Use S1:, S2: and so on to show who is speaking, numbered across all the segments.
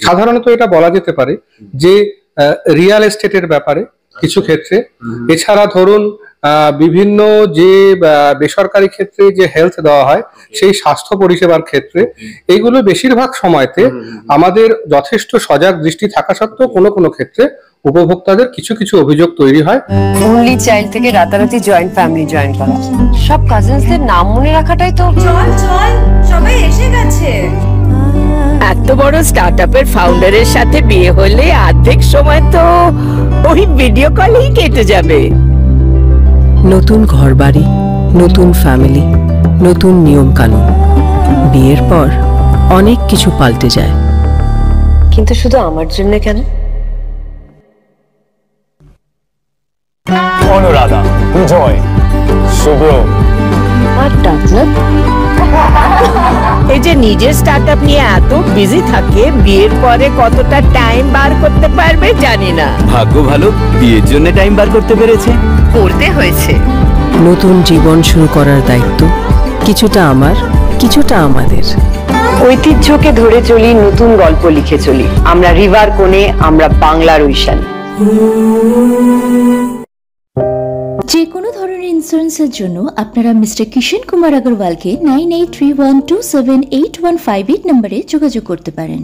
S1: সাধারণত এটা বলা যেতে পারে যে রিয়েল এস্টেটের ব্যাপারে কিছু ক্ষেত্রে, এছাড়া ধরুন বিভিন্ন যে বেসরকারি ক্ষেত্রে যে হেলথ দেওয়া হয় সেই স্বাস্থ্য পরিষেবার ক্ষেত্রে, এইগুলো বেশিরভাগ সময়তে আমাদের যথেষ্ট সজাগ দৃষ্টি থাকা সত্ত্বেও কোনো কোনো ক্ষেত্রে উপভোক্তাদের কিছু কিছু অভিযোগ তৈরি হয়।
S2: অনলি চাইল্ড থেকে রাতারাতি জয়েন্ট ফ্যামিলি জয়েন করা, সব কাজিনসদের নাম মনে রাখাটাই তো।
S3: চল চল সবাই এসে গেছে।
S4: এত বড় স্টার্টআপের ফাউন্ডারের সাথে বিয়ে হলে অর্ধেক সময় তো ওই ভিডিও কলেই কেটে যাবে। নতুন ঘরবাড়ি, নতুন ফ্যামিলি, নতুন নিয়ম কানুন, বিয়ের পর অনেক কিছু পাল্টে যায়।
S2: কিন্তু শুধু আমার জন্য কেন?
S5: অনুরাধা, বিজয়, শুভ্র
S2: আর ডাকনাথ
S4: এই যে নিজের স্টার্টআপ নিয়ে এত বিজি থাকে, বিয়ের পরে কতটা টাইম বার করতে পারবে জানি না।
S6: ভাগ্য ভালো, বিয়ের জন্য টাইম বার করতে পেরেছে।
S2: করতে হয়েছে।
S4: নতুন জীবন শুরু করার দায়িত্ব কিছুটা আমার, কিছুটা আমাদের।
S2: ঐতিহ্যকে ধরে চলি, নতুন গল্প লিখে চলি। আমরা রিভার কোণে, আমরা বাংলার ঐশান।
S7: যে কোনো ধরনের ইন্স্যুরেন্সের জন্য আপনারা মিস্টার কিষণ কুমার আগরওয়ালকে 9831278158 নম্বরে যোগাযোগ করতে পারেন।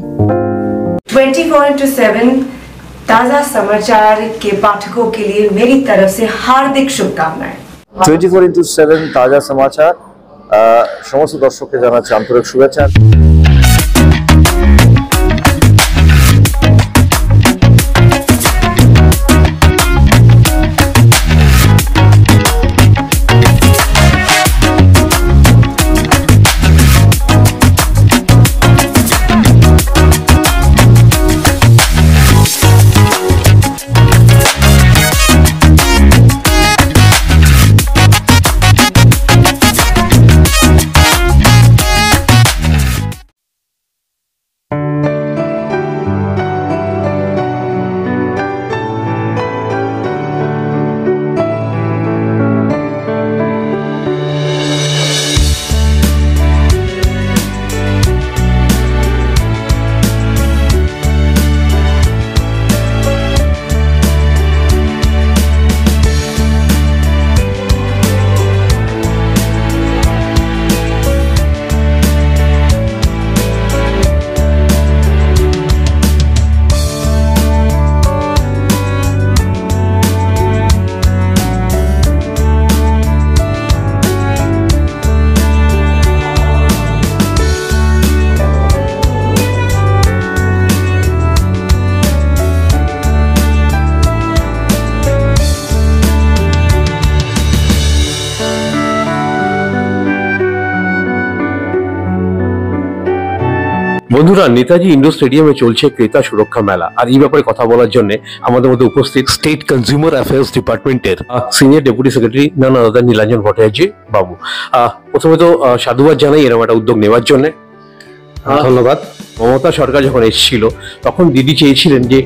S3: 24/7 ताजा समाचार के पाठकों के लिए मेरी तरफ से हार्दिक शुभकामनाएं।
S5: 24/7 তাজা সমাচার সমস্ত দর্শককে জানাচ্ছি আন্তরিক শুভেচ্ছা।
S8: বন্ধুরা, নেতাজি ইন্ডোর স্টেডিয়ামে চলছে ক্রেতা সুরক্ষা মেলা, আর এই ব্যাপারে কথা বলার জন্য আমাদের মধ্যে উপস্থিত স্টেট কনজিউমার অ্যাফেয়ার্স ডিপার্টমেন্টের সিনিয়র ডেপুটি সেক্রেটারি নানা দাদা নীলাঞ্জন ভট্টাচার্য বাবু। প্রথমে তো সাধুবাদ জানাই এরকম একটা উদ্যোগ নেওয়ার জন্য। ধন্যবাদ। মমতা সরকার যখন এসেছিল তখন দিদি চেয়েছিলেন যে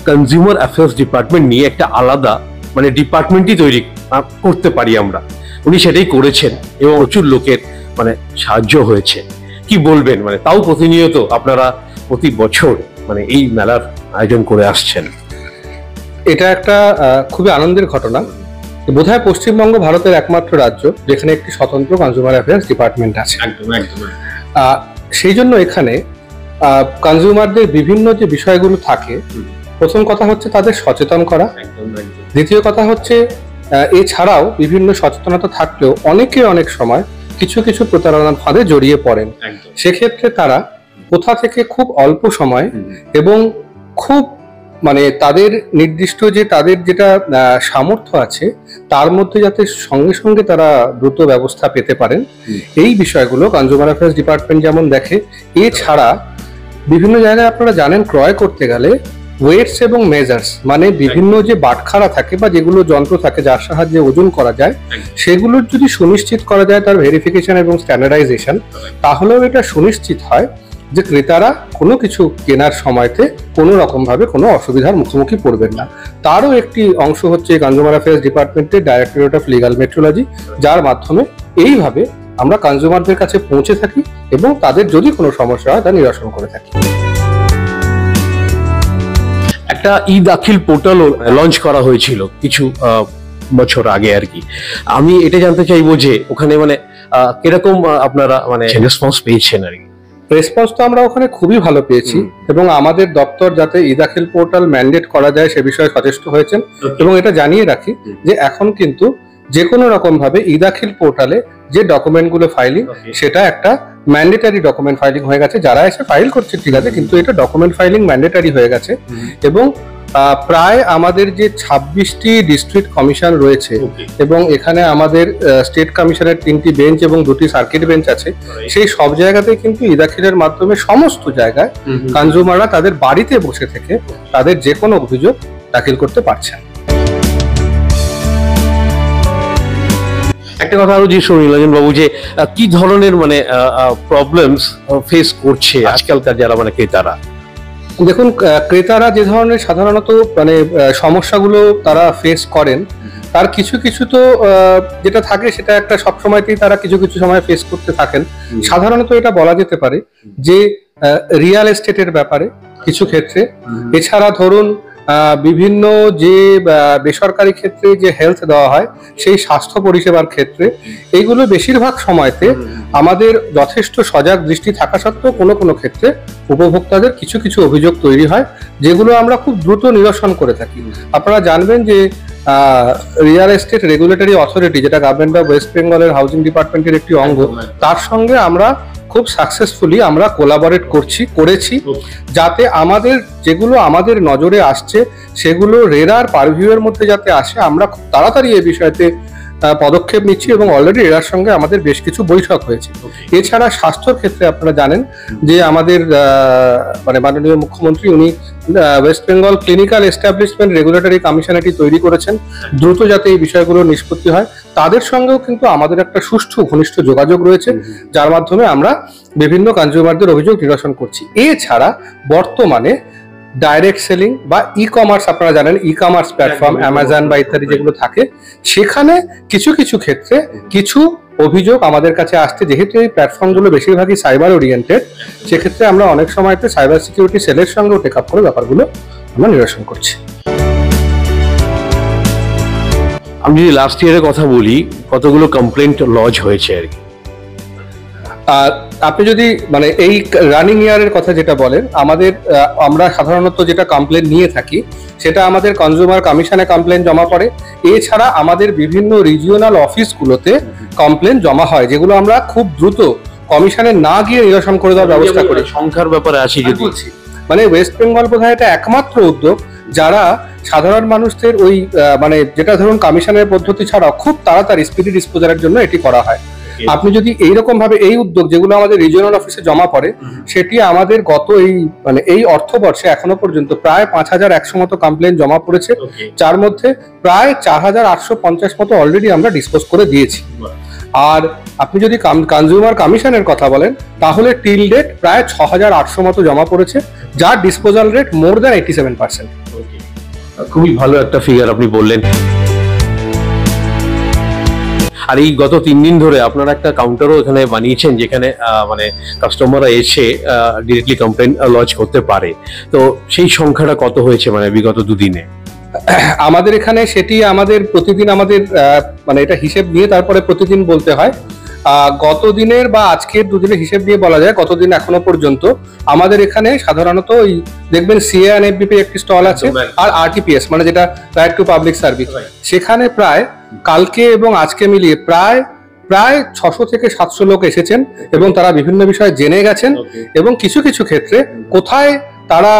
S8: কনজিউমার অ্যাফেয়ার্স ডিপার্টমেন্ট নিয়ে একটা আলাদা মানে ডিপার্টমেন্টই তৈরি করতে পারি আমরা। উনি সেটাই করেছেন এবং প্রচুর লোকের মানে সাহায্য হয়েছে। কি বলবেন, মানে তাও প্রতিনিয়ত আপনারা প্রতি বছর মানে এই মেলার আয়োজন করে আসছেন,
S1: এটা একটা খুবই আনন্দের ঘটনা। বোধহয় পশ্চিমবঙ্গ ভারতের একমাত্র রাজ্য যেখানে একটি স্বতন্ত্র কনজিউমার অ্যাফেয়ার্স ডিপার্টমেন্ট আছে। সেই জন্য এখানে কনজিউমারদের বিভিন্ন যে বিষয়গুলো থাকে, প্রথম কথা হচ্ছে তাদের সচেতন করা, দ্বিতীয় কথা হচ্ছে এছাড়াও বিভিন্ন সচেতনতা থাকলেও অনেকে অনেক সময় কিছু কিছু প্রতারণার ফাঁদে জড়িয়ে পড়েন। সেক্ষেত্রে তারা কোথা থেকে খুব অল্প সময় এবং খুব মানে তাদের নির্দিষ্ট যে তাদের যেটা সামর্থ্য আছে তার মধ্যে যাতে সঙ্গে সঙ্গে তারা দ্রুত ব্যবস্থা পেতে পারেন, এই বিষয়গুলো কনজিউমার অ্যাফেয়ার্স ডিপার্টমেন্ট যেমন দেখে। এছাড়া বিভিন্ন জায়গায় আপনারা জানেন ক্রয় করতে গেলে ওয়েটস এবং মেজার্স মানে বিভিন্ন যে বাটখারা থাকে বা যেগুলো যন্ত্র থাকে যার সাহায্যে ওজন করা যায়, সেগুলোর যদি সুনিশ্চিত করা যায় তার ভেরিফিকেশন এবং স্ট্যান্ডার্ডাইজেশন, তাহলেও এটা সুনিশ্চিত হয় যে ক্রেতারা কোনো কিছু কেনার সময়তে কোনো রকম ভাবে কোনো অসুবিধার মুখোমুখি পড়বেন না। তারও একটি অংশ হচ্ছে কনজিউমার অ্যাফেয়ার্স ডিপার্টমেন্টের ডাইরেক্টরেট অফ লিগাল মেট্রোলজি, যার মাধ্যমে এইভাবে আমরা কনজিউমারদের কাছে পৌঁছে থাকি এবং তাদের যদি কোনো সমস্যা হয় তা নিরসন করে থাকি।
S8: একটা ই দাখিল পোর্টালও লঞ্চ করা হয়েছিল কিছু বছর আগে আর কি। আমি এটা জানতে চাইবো যে ওখানে মানে কিরকম আপনারা মানে রেসপন্স পেয়েছেন আর কি।
S1: রেসপন্স তো আমরা ওখানে খুবই ভালো পেয়েছি এবং আমাদের দপ্তর যাতে ই দাখিল পোর্টাল ম্যান্ডেট করা যায় সে বিষয়ে সচেষ্ট হয়েছেন। এবং এটা জানিয়ে রাখি যে এখন কিন্তু যে কোনো রকম ভাবে ই দাখিল পোর্টালে যে ডকুমেন্ট গুলো ফাইলিং সেটা একটা ম্যান্ডেটারি ডকুমেন্ট ফাইলিং হয়ে গেছে। যারা এসে ফাইল করছে ঠিক আছে, কিন্তু এটা ডকুমেন্ট ফাইলিং ম্যান্ডেটারি হয়ে গেছে। এবং প্রায় আমাদের যে 26টি ডিস্ট্রিক্ট কমিশন রয়েছে এবং এখানে আমাদের স্টেট কমিশনের 3টি বেঞ্চ এবং 2টি সার্কিট বেঞ্চ আছে, সেই সব জায়গাতেই কিন্তু ই দাখিলের মাধ্যমে সমস্ত জায়গায় কনজিউমাররা তাদের বাড়িতে বসে থেকে তাদের যে কোনো অভিযোগ দাখিল করতে পারছেন।
S8: একটা কথা আরো যে নীলাঞ্জন বাবু, যে কি ধরনের মানে প্রবলেমস ফেস করছে আজকালকার যারা মানে ক্রেতারা?
S1: দেখুন, ক্রেতারা যে ধরনের সাধারণত মানে সমস্যাগুলো তারা ফেস করেন তার কিছু কিছু তো যেটা থাকে সেটা একটা সবসময়তেই তারা কিছু কিছু সময় ফেস করতে থাকেন। সাধারণত এটা বলা যেতে পারে যে রিয়েল এস্টেটের ব্যাপারে কিছু ক্ষেত্রে, এছাড়া ধরুন বিভিন্ন যে বেসরকারি ক্ষেত্রে যে হেলথ দেওয়া হয় সেই স্বাস্থ্য পরিষেবার ক্ষেত্রে, এইগুলো বেশিরভাগ সময়তে আমাদের যথেষ্ট সজাগ দৃষ্টি থাকা সত্ত্বেও কোনো কোনো ক্ষেত্রে উপভোক্তাদের কিছু কিছু অভিযোগ তৈরি হয় যেগুলো আমরা খুব দ্রুত নিরসন করে থাকি। আপনারা জানবেন যে রিয়েল এস্টেট রেগুলেটরি অথরিটি, যেটা গভর্নমেন্ট অফ ওয়েস্ট বেঙ্গলের হাউজিং ডিপার্টমেন্টের একটি অঙ্গ, তার সঙ্গে আমরা খুব সাকসেসফুলি আমরা কোলাবরেট করেছি যাতে আমাদের যেগুলো আমাদের নজরে আসছে সেগুলো রেরার পারভিউয়ের মধ্যে যাতে আসে, আমরা খুব তাড়াতাড়ি এই বিষয়তে পদক্ষেপ নিচ্ছি এবং অলরেডি এরার সঙ্গে আমাদের বেশ কিছু বৈঠক হয়েছে। এছাড়া স্বাস্থ্যর ক্ষেত্রে আপনারা জানেন যে আমাদের মানে মাননীয় মুখ্যমন্ত্রী উনি West Bengal clinical establishment regulatory commission এটি তৈরি করেছেন দ্রুত যাতে এই বিষয়গুলো নিষ্পত্তি হয়। তাদের সঙ্গেও কিন্তু আমাদের একটা সুষ্ঠু ঘনিষ্ঠ যোগাযোগ রয়েছে যার মাধ্যমে আমরা বিভিন্ন কনজিউমারদের অভিযোগ নিরসন করছি। এছাড়া বর্তমানে ডাইরেক্ট সেলিং বা ই কমার্স, আপনারা জানেন ই কমার্স প্ল্যাটফর্ম অ্যামাজন বা ইত্যাদি যেগুলো থাকে, সেখানে কিছু কিছু ক্ষেত্রে কিছু অভিযোগ আমাদের কাছে আসছে। যেহেতু এই প্ল্যাটফর্মগুলো বেশিরভাগই সাইবার ওরিয়েন্টেড, সেক্ষেত্রে আমরা অনেক সময়তে সাইবার সিকিউরিটি সেলের সঙ্গেও টেক আপ করে ব্যাপারগুলো আমরা নিরসন করছি।
S8: আমি যদি লাস্ট ইয়ারের কথা বলি, কতগুলো কমপ্লেন্ট লজ হয়েছে আর কি?
S1: আর আপনি যদি মানে এই রানিং ইয়ারের কথা যেটা বলেন, আমরা সাধারণত যেটা কমপ্লেন নিয়ে থাকি সেটা আমাদের কনজিউমার কমিশনে কমপ্লেন জমা পড়ে। এছাড়া আমাদের বিভিন্ন রিজিওনাল অফিসগুলোতে কমপ্লেন জমা হয়, যেগুলো আমরা খুব দ্রুত কমিশনে না গিয়ে নিরসন করে দেওয়ার ব্যবস্থা করি।
S8: সংখ্যার ব্যাপারে আসি যদি,
S1: মানে ওয়েস্ট বেঙ্গল বোধহয় এটা একমাত্র উদ্যোগ যারা সাধারণ মানুষদের ওই মানে যেটা ধরুন কমিশনের পদ্ধতি ছাড়াও খুব তাড়াতাড়ি স্পিডি ডিসপোজালের জন্য এটি করা হয়। আপনি যদি এইরকম ভাবে এই উদ্যোগ যেগুলো আমাদের রিজিওনাল অফিসে জমা পড়ে, সেটি আমাদের গত এই অর্থবর্ষে এখনো পর্যন্ত প্রায় 5100 মতো কমপ্লেন জমা পড়েছে, যার মধ্যে প্রায় 4850 মতো অলরেডি আমরা ডিসপোজ করে দিয়েছি। আর আপনি যদি কনজিউমার কমিশনের কথা বলেন তাহলে টিল ডেট প্রায় 6800 মতো জমা পড়েছে, যার ডিসপোজাল রেট মোর দ্যান 87%।
S8: খুবই ভালো একটা ফিগার আপনি বললেন। আর এই গত 3 দিন ধরে আপনারা একটা কাউন্টারও এখানে বানিয়েছেন যেখানে মানে কাস্টমাররা এসে ডিরেক্টলি কমপ্লেন লজ করতে পারে, তো সেই সংখ্যাটা কত হয়েছে মানে বিগত 2 দিনে?
S1: আমাদের এখানে সেটি আমাদের প্রতিদিন আমাদের মানে এটা হিসেব নিয়ে তারপরে প্রতিদিন বলতে হয়। গত দিনের বা আজকের 2 দিনের হিসেব নিয়ে বলা যায়, গতদিন এখনো পর্যন্ত আমাদের এখানে সাধারণত ওই দেখবেন CANFBP একটি স্টল আছে আর RTPS মানে যেটা রাইট টু পাবলিক সার্ভিস, সেখানে প্রায় কালকে এবং আজকে মিলিয়ে প্রায় 600 থেকে 700 লোক এসেছেন এবং তারা বিভিন্ন বিষয়ে জেনে গেছেন এবং কিছু কিছু ক্ষেত্রে কোথায় তারা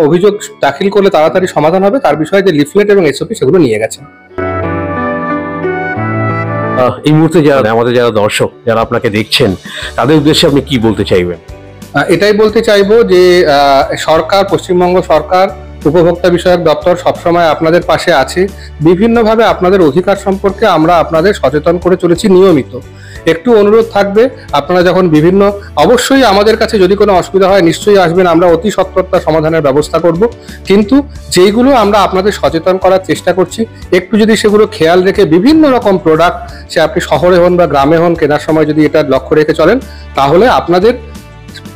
S1: অভিযোগ দাখিল করলে তাড়াতাড়ি সমাধান হবে তার বিষয়ে যে লিফলেট এবং SOP সেগুলো নিয়ে গেছেন।
S8: এই মুহূর্তে আমাদের যারা দর্শক যারা আপনাকে দেখছেন তাদের উদ্দেশ্যে আপনি কি বলতে চাইবেন?
S1: এটাই বলতে চাইবো যে সরকার, পশ্চিমবঙ্গ সরকার উপভোক্তা বিষয়ক দপ্তর সবসময় আপনাদের পাশে আছে। বিভিন্নভাবে আপনাদের অধিকার সম্পর্কে আমরা আপনাদের সচেতন করে চলেছি নিয়মিত। একটু অনুরোধ থাকবে, আপনারা যখন অবশ্যই আমাদের কাছে যদি কোনো অসুবিধা হয় নিশ্চয়ই আসবেন, আমরা অতি সত্বরতা সমাধানের ব্যবস্থা করব। কিন্তু যেইগুলো আমরা আপনাদের সচেতন করার চেষ্টা করছি, একটু যদি সেগুলো খেয়াল রেখে বিভিন্ন রকম প্রোডাক্ট, সে আপনি শহরে হন বা গ্রামে হন, কেনার সময় যদি এটা লক্ষ্য রেখে চলেন তাহলে আপনাদের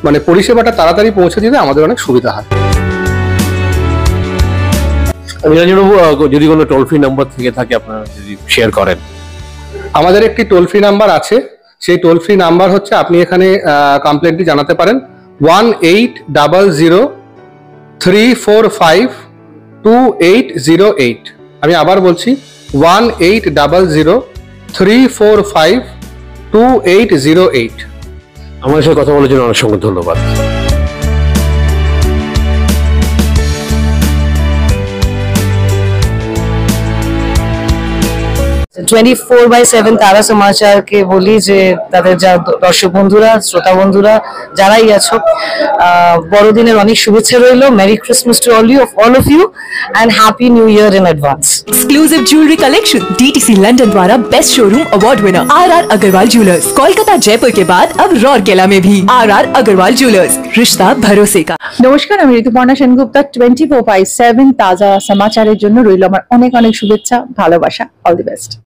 S1: মানে পরিষেবাটা তাড়াতাড়ি পৌঁছে দিতে আমাদের অনেক সুবিধা হয়।
S8: নীলাঞ্জনবাবু যদি কোনো টোল ফ্রি নাম্বার থেকে থাকে আপনারা যদি শেয়ার করেন।
S1: আমাদের একটি টোল ফ্রি নাম্বার আছে, সেই টোল ফ্রি নাম্বার হচ্ছে আপনি এখানে কমপ্লেনটি জানাতে পারেন 1800-345-2808। আমি আবার বলছি 1800-345-2808।
S8: আমার সাথে কথা বলার জন্য অনেক অসংখ্য ধন্যবাদ।
S9: 24/7 তারা সমাচারকে বলি যে তাদের যা দর্শক বন্ধুরা, শ্রোতা বন্ধুরা যারাই আছো, বড়দিনের অনেক শুভেচ্ছা রইল। Merry Christmas to all of you and happy new year in advance।
S10: Exclusive jewellery collection DTC London द्वारा best showroom award winner RR Agarwal jewellers, Kolkata Jaipur के बाद अब रौरकेला में भी RR अग्रवाल ज्वेलर्स, रिश्ता भरोसे का।
S11: নমস্কার, আমি ঋতুপর্ণা সেনগুপ্তা। 24/7 তাজা সমাচারের জন্য রইল আমার অনেক অনেক শুভেচ্ছা, ভালোবাসা। All the best.